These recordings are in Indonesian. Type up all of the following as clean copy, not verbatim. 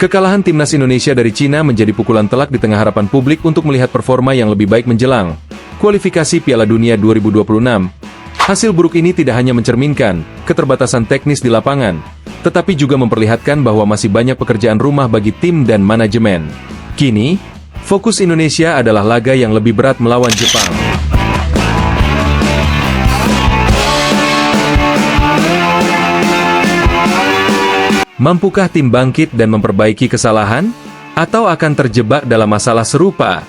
Kekalahan timnas Indonesia dari Cina menjadi pukulan telak di tengah harapan publik untuk melihat performa yang lebih baik menjelang kualifikasi Piala Dunia 2026. Hasil buruk ini tidak hanya mencerminkan keterbatasan teknis di lapangan, tetapi juga memperlihatkan bahwa masih banyak pekerjaan rumah bagi tim dan manajemen. Kini, fokus Indonesia adalah laga yang lebih berat melawan Jepang. Mampukah tim bangkit dan memperbaiki kesalahan? Atau akan terjebak dalam masalah serupa?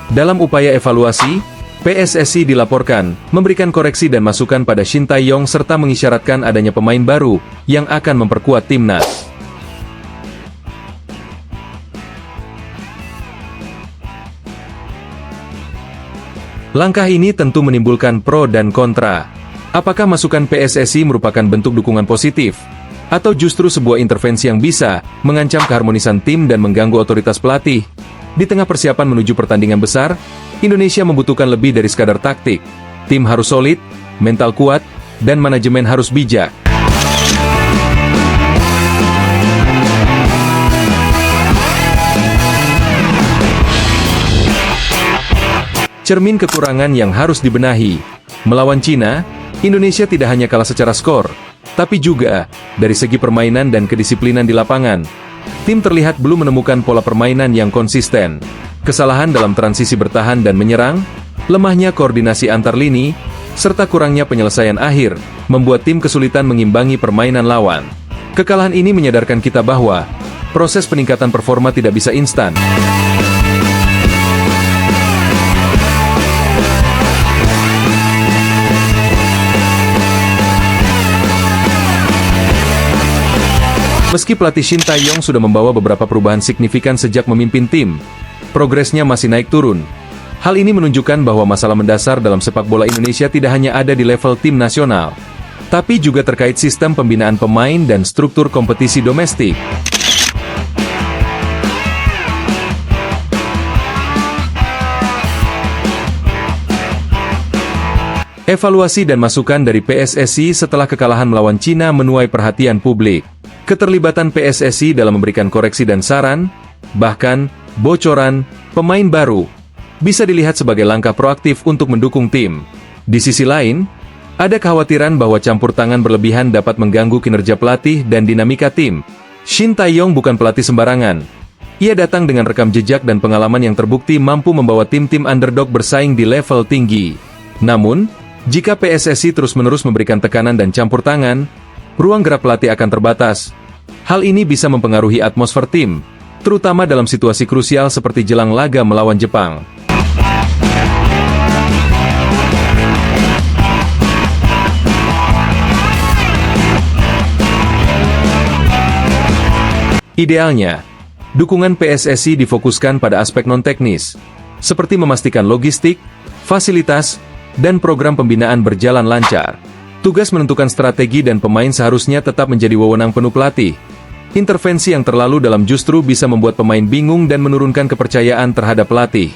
Dalam upaya evaluasi, PSSI dilaporkan memberikan koreksi dan masukan pada Shin Tae-yong serta mengisyaratkan adanya pemain baru yang akan memperkuat timnas. Langkah ini tentu menimbulkan pro dan kontra. Apakah masukan PSSI merupakan bentuk dukungan positif? Atau justru sebuah intervensi yang bisa mengancam keharmonisan tim dan mengganggu otoritas pelatih? Di tengah persiapan menuju pertandingan besar, Indonesia membutuhkan lebih dari sekadar taktik. Tim harus solid, mental kuat, dan manajemen harus bijak. Cermin kekurangan yang harus dibenahi. Melawan Cina, Indonesia tidak hanya kalah secara skor, tapi juga dari segi permainan dan kedisiplinan di lapangan. Tim terlihat belum menemukan pola permainan yang konsisten. Kesalahan dalam transisi bertahan dan menyerang, lemahnya koordinasi antar lini, serta kurangnya penyelesaian akhir, membuat tim kesulitan mengimbangi permainan lawan. Kekalahan ini menyadarkan kita bahwa proses peningkatan performa tidak bisa instan. Meski pelatih Shin Tae-yong sudah membawa beberapa perubahan signifikan sejak memimpin tim, progresnya masih naik turun. Hal ini menunjukkan bahwa masalah mendasar dalam sepak bola Indonesia tidak hanya ada di level tim nasional, tapi juga terkait sistem pembinaan pemain dan struktur kompetisi domestik. Evaluasi dan masukan dari PSSI setelah kekalahan melawan Cina menuai perhatian publik. Keterlibatan PSSI dalam memberikan koreksi dan saran, bahkan bocoran pemain baru, bisa dilihat sebagai langkah proaktif untuk mendukung tim. Di sisi lain, ada kekhawatiran bahwa campur tangan berlebihan dapat mengganggu kinerja pelatih dan dinamika tim. Shin Tae-yong bukan pelatih sembarangan. Ia datang dengan rekam jejak dan pengalaman yang terbukti mampu membawa tim-tim underdog bersaing di level tinggi. Namun, jika PSSI terus-menerus memberikan tekanan dan campur tangan, ruang gerak pelatih akan terbatas. Hal ini bisa mempengaruhi atmosfer tim, terutama dalam situasi krusial seperti jelang laga melawan Jepang. Idealnya, dukungan PSSI difokuskan pada aspek non-teknis, seperti memastikan logistik, fasilitas, dan program pembinaan berjalan lancar. Tugas menentukan strategi dan pemain seharusnya tetap menjadi wewenang penuh pelatih. Intervensi yang terlalu dalam justru bisa membuat pemain bingung dan menurunkan kepercayaan terhadap pelatih.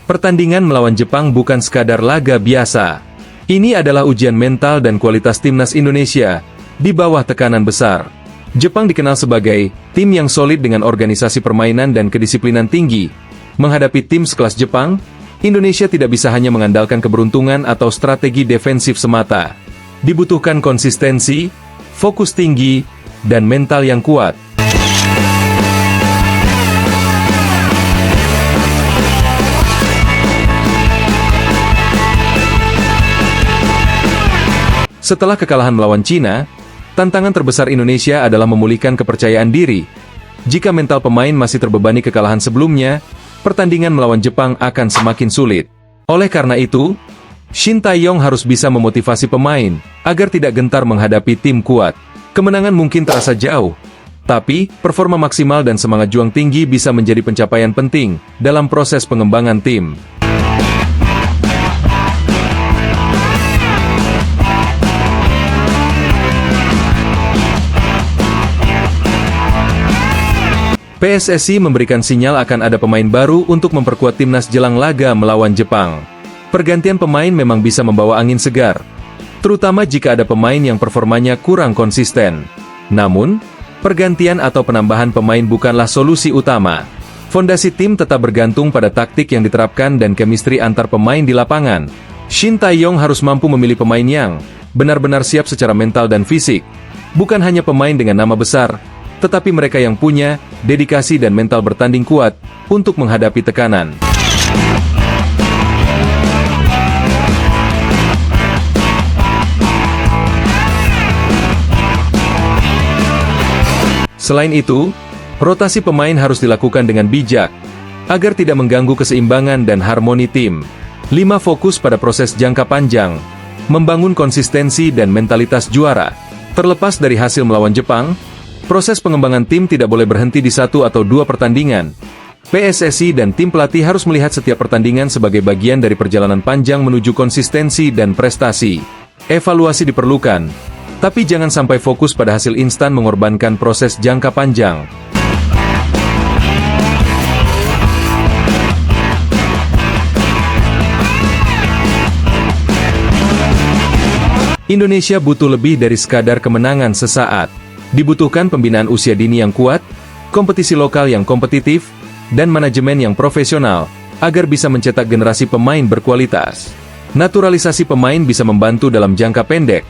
Pertandingan melawan Jepang bukan sekadar laga biasa. Ini adalah ujian mental dan kualitas timnas Indonesia di bawah tekanan besar. Jepang dikenal sebagai tim yang solid dengan organisasi permainan dan kedisiplinan tinggi. Menghadapi tim sekelas Jepang, Indonesia tidak bisa hanya mengandalkan keberuntungan atau strategi defensif semata. Dibutuhkan konsistensi, fokus tinggi, dan mental yang kuat. Setelah kekalahan melawan Cina, tantangan terbesar Indonesia adalah memulihkan kepercayaan diri. Jika mental pemain masih terbebani kekalahan sebelumnya, pertandingan melawan Jepang akan semakin sulit. Oleh karena itu, Shin Tae-yong harus bisa memotivasi pemain agar tidak gentar menghadapi tim kuat. Kemenangan mungkin terasa jauh, tapi performa maksimal dan semangat juang tinggi bisa menjadi pencapaian penting dalam proses pengembangan tim. PSSI memberikan sinyal akan ada pemain baru untuk memperkuat timnas jelang laga melawan Jepang. Pergantian pemain memang bisa membawa angin segar, terutama jika ada pemain yang performanya kurang konsisten. Namun, pergantian atau penambahan pemain bukanlah solusi utama. Fondasi tim tetap bergantung pada taktik yang diterapkan dan chemistry antar pemain di lapangan. Shin Tae-yong harus mampu memilih pemain yang benar-benar siap secara mental dan fisik. Bukan hanya pemain dengan nama besar, tetapi mereka yang punya dedikasi dan mental bertanding kuat untuk menghadapi tekanan. Selain itu, rotasi pemain harus dilakukan dengan bijak, agar tidak mengganggu keseimbangan dan harmoni tim. 5. Fokus pada proses jangka panjang, membangun konsistensi dan mentalitas juara. Terlepas dari hasil melawan Jepang, proses pengembangan tim tidak boleh berhenti di 1 atau 2 pertandingan. PSSI dan tim pelatih harus melihat setiap pertandingan sebagai bagian dari perjalanan panjang menuju konsistensi dan prestasi. Evaluasi diperlukan, tapi jangan sampai fokus pada hasil instan mengorbankan proses jangka panjang. Indonesia butuh lebih dari sekadar kemenangan sesaat. Dibutuhkan pembinaan usia dini yang kuat, kompetisi lokal yang kompetitif, dan manajemen yang profesional, agar bisa mencetak generasi pemain berkualitas. Naturalisasi pemain bisa membantu dalam jangka pendek,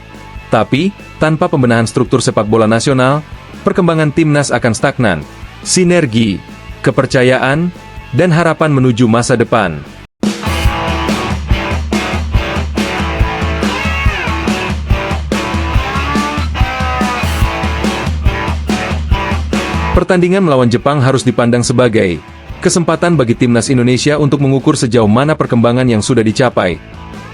tapi, tanpa pembenahan struktur sepak bola nasional, perkembangan timnas akan stagnan. Sinergi, kepercayaan, dan harapan menuju masa depan. Pertandingan melawan Jepang harus dipandang sebagai kesempatan bagi timnas Indonesia untuk mengukur sejauh mana perkembangan yang sudah dicapai.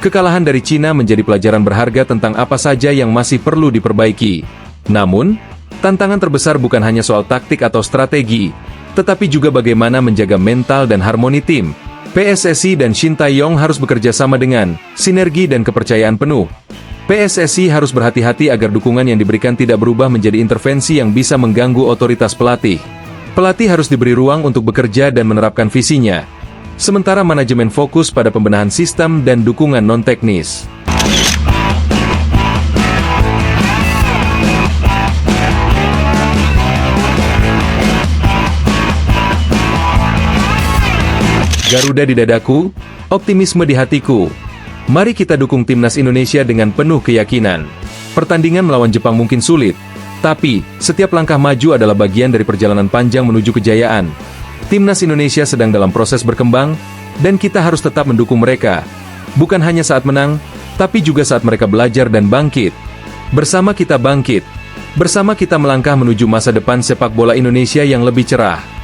Kekalahan dari Cina menjadi pelajaran berharga tentang apa saja yang masih perlu diperbaiki. Namun, tantangan terbesar bukan hanya soal taktik atau strategi, tetapi juga bagaimana menjaga mental dan harmoni tim. PSSI dan Shin Tae-yong harus bekerja sama dengan sinergi dan kepercayaan penuh. PSSI harus berhati-hati agar dukungan yang diberikan tidak berubah menjadi intervensi yang bisa mengganggu otoritas pelatih. Pelatih harus diberi ruang untuk bekerja dan menerapkan visinya, sementara manajemen fokus pada pembenahan sistem dan dukungan non-teknis. Garuda di dadaku, optimisme di hatiku. Mari kita dukung timnas Indonesia dengan penuh keyakinan. Pertandingan melawan Jepang mungkin sulit, tapi setiap langkah maju adalah bagian dari perjalanan panjang menuju kejayaan. Timnas Indonesia sedang dalam proses berkembang, dan kita harus tetap mendukung mereka. Bukan hanya saat menang, tapi juga saat mereka belajar dan bangkit. Bersama kita bangkit. Bersama kita melangkah menuju masa depan sepak bola Indonesia yang lebih cerah.